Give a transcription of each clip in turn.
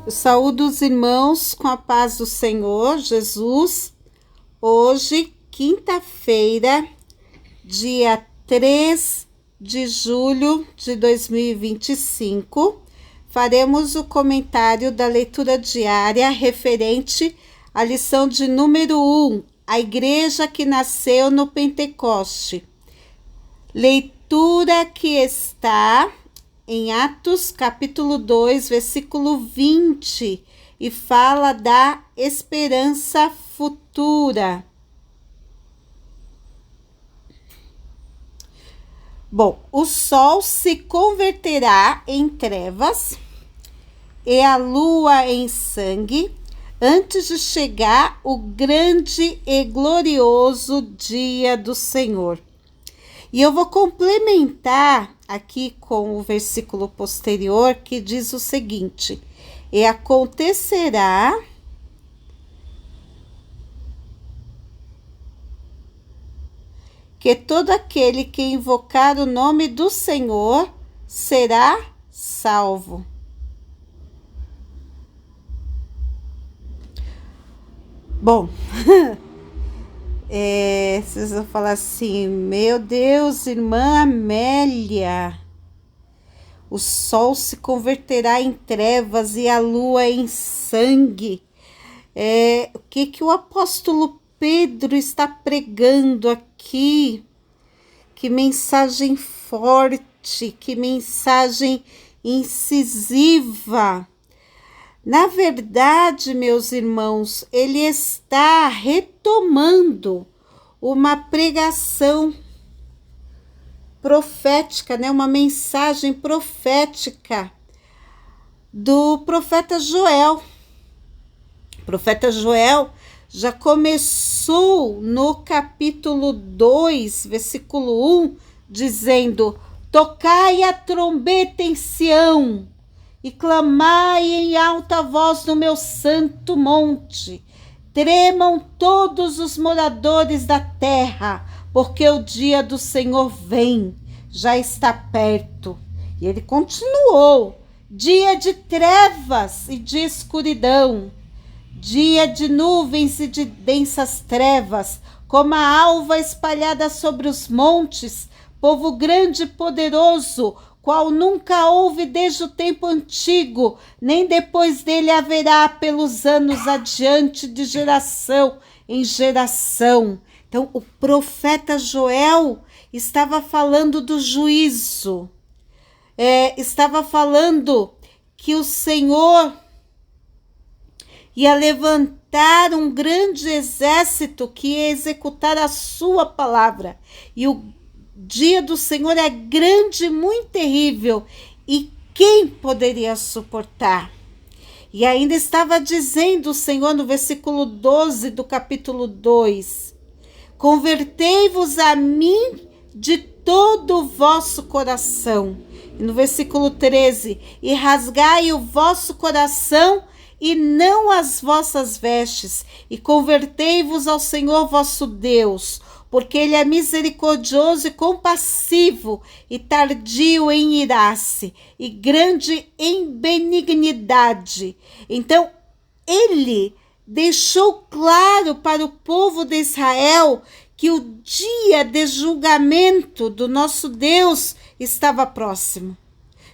Eu saúdo os irmãos com a paz do Senhor Jesus. Hoje, quinta-feira, dia 3 de julho de 2025, faremos o comentário da leitura diária referente à lição de número 1, a igreja que nasceu no Pentecoste. Leitura que está em Atos capítulo 2, versículo 20, e fala da esperança futura. Bom, o sol se converterá em trevas e a lua em sangue, antes de chegar o grande e glorioso dia do Senhor. E eu vou complementar aqui com o versículo posterior, que diz o seguinte: e acontecerá que todo aquele que invocar o nome do Senhor será salvo. Bom, vocês vão falar assim: meu Deus, irmã Amélia, o sol se converterá em trevas e a lua em sangue. O que o apóstolo Pedro está pregando aqui? Que mensagem forte, que mensagem incisiva. Na verdade, meus irmãos, ele está retomando uma pregação profética, né? Uma mensagem profética do profeta Joel. O profeta Joel já começou no capítulo 2, versículo 1, dizendo: tocai a trombeta em Sião e clamai em alta voz no meu santo monte. Tremam todos os moradores da terra, porque o dia do Senhor vem, já está perto. E ele continuou: dia de trevas e de escuridão, dia de nuvens e de densas trevas, como a alva espalhada sobre os montes, povo grande e poderoso, qual nunca houve desde o tempo antigo, nem depois dele haverá pelos anos adiante, de geração em geração. Então, o profeta Joel estava falando do juízo, estava falando que o Senhor ia levantar um grande exército que ia executar a sua palavra. E o dia do Senhor é grande e muito terrível. E quem poderia suportar? E ainda estava dizendo o Senhor no versículo 12 do capítulo 2: convertei-vos a mim de todo o vosso coração. E no versículo 13: e rasgai o vosso coração e não as vossas vestes, e convertei-vos ao Senhor vosso Deus, porque ele é misericordioso e compassivo, e tardio em irar-se, e grande em benignidade. Então, ele deixou claro para o povo de Israel que o dia de julgamento do nosso Deus estava próximo,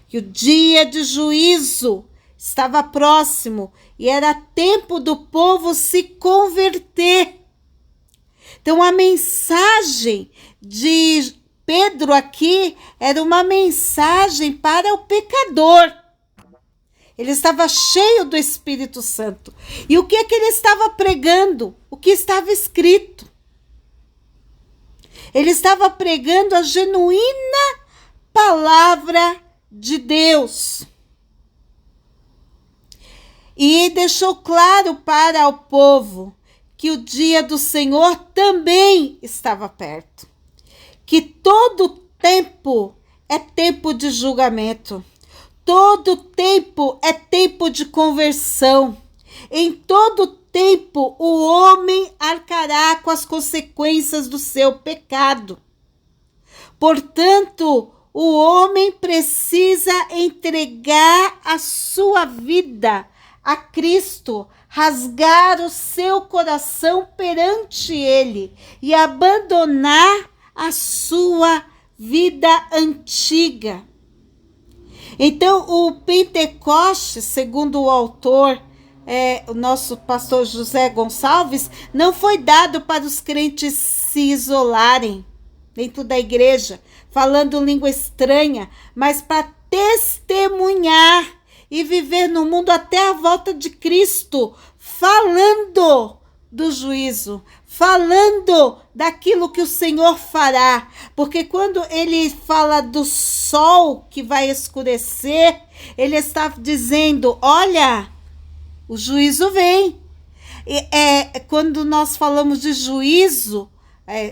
que o dia de juízo estava próximo, e era tempo do povo se converter. Então, a mensagem de Pedro aqui era uma mensagem para o pecador. Ele estava cheio do Espírito Santo. E o que é que ele estava pregando? O que estava escrito. Ele estava pregando a genuína palavra de Deus. E deixou claro para o povo que o dia do Senhor também estava perto. Que todo tempo é tempo de julgamento. Todo tempo é tempo de conversão. Em todo tempo o homem arcará com as consequências do seu pecado. Portanto, o homem precisa entregar a sua vida a Cristo, rasgar o seu coração perante Ele e abandonar a sua vida antiga. Então, o Pentecostes, segundo o autor, o nosso pastor José Gonçalves, não foi dado para os crentes se isolarem dentro da igreja, falando língua estranha, mas para testemunhar e viver no mundo até a volta de Cristo, falando do juízo, falando daquilo que o Senhor fará. Porque quando ele fala do sol que vai escurecer, ele está dizendo, olha, o juízo vem. Quando nós falamos de juízo,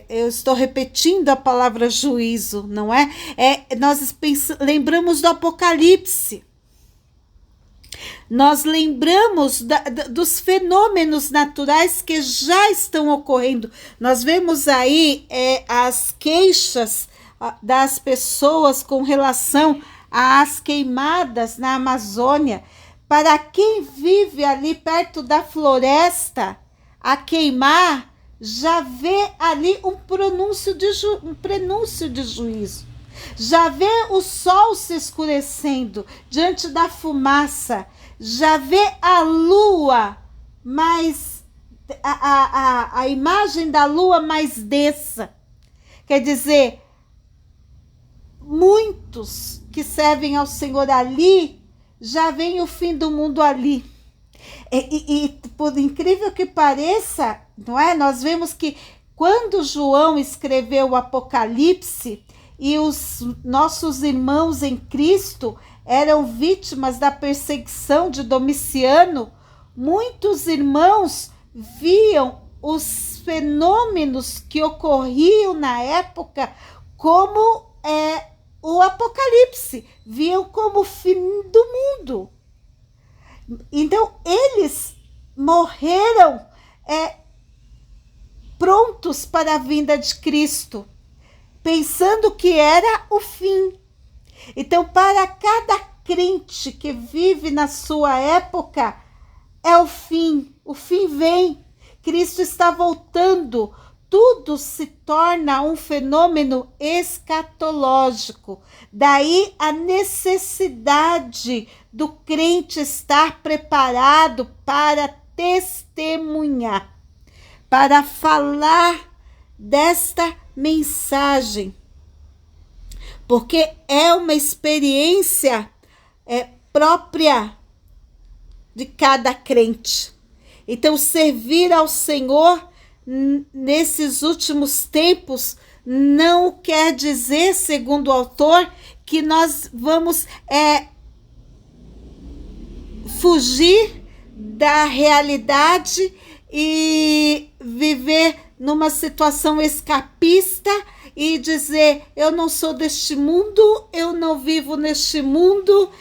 eu estou repetindo a palavra juízo, não é? Nós lembramos do Apocalipse. Nós lembramos dos fenômenos naturais que já estão ocorrendo. Nós vemos aí as queixas das pessoas com relação às queimadas na Amazônia. Para quem vive ali perto da floresta, a queimar já vê ali um prenúncio de juízo. Já vê o sol se escurecendo diante da fumaça, já vê a lua mais, a imagem da lua mais densa. Quer dizer, muitos que servem ao Senhor ali, já vem o fim do mundo ali. E por incrível que pareça, não é? Nós vemos que quando João escreveu o Apocalipse, e os nossos irmãos em Cristo eram vítimas da perseguição de Domiciano, muitos irmãos viam os fenômenos que ocorriam na época como o Apocalipse, viam como o fim do mundo. Então, eles morreram prontos para a vinda de Cristo, pensando que era o fim. Então, para cada crente que vive na sua época, é o fim vem, Cristo está voltando, tudo se torna um fenômeno escatológico. Daí a necessidade do crente estar preparado para testemunhar, para falar desta mensagem, porque é uma experiência própria de cada crente. Então, servir ao Senhor nesses últimos tempos não quer dizer, segundo o autor, que nós vamos fugir da realidade e viver numa situação escapista e dizer, eu não sou deste mundo, eu não vivo neste mundo,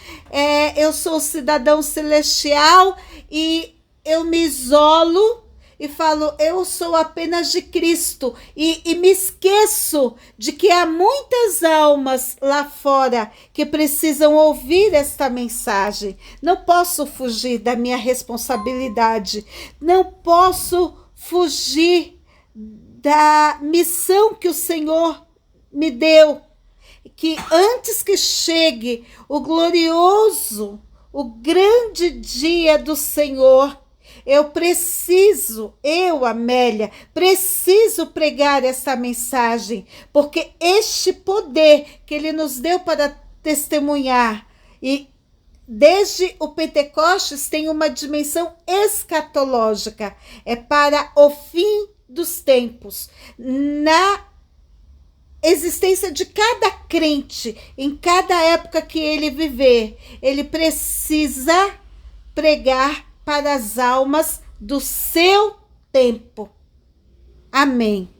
eu sou cidadão celestial e eu me isolo e falo, eu sou apenas de Cristo e me esqueço de que há muitas almas lá fora que precisam ouvir esta mensagem. Não posso fugir da minha responsabilidade, não posso fugir da missão que o Senhor me deu, que antes que chegue o glorioso, o grande dia do Senhor, eu, Amélia, preciso pregar essa mensagem, porque este poder que Ele nos deu para testemunhar, e desde o Pentecostes tem uma dimensão escatológica, é para o fim dos tempos, na existência de cada crente, em cada época que ele viver, ele precisa pregar para as almas do seu tempo. Amém.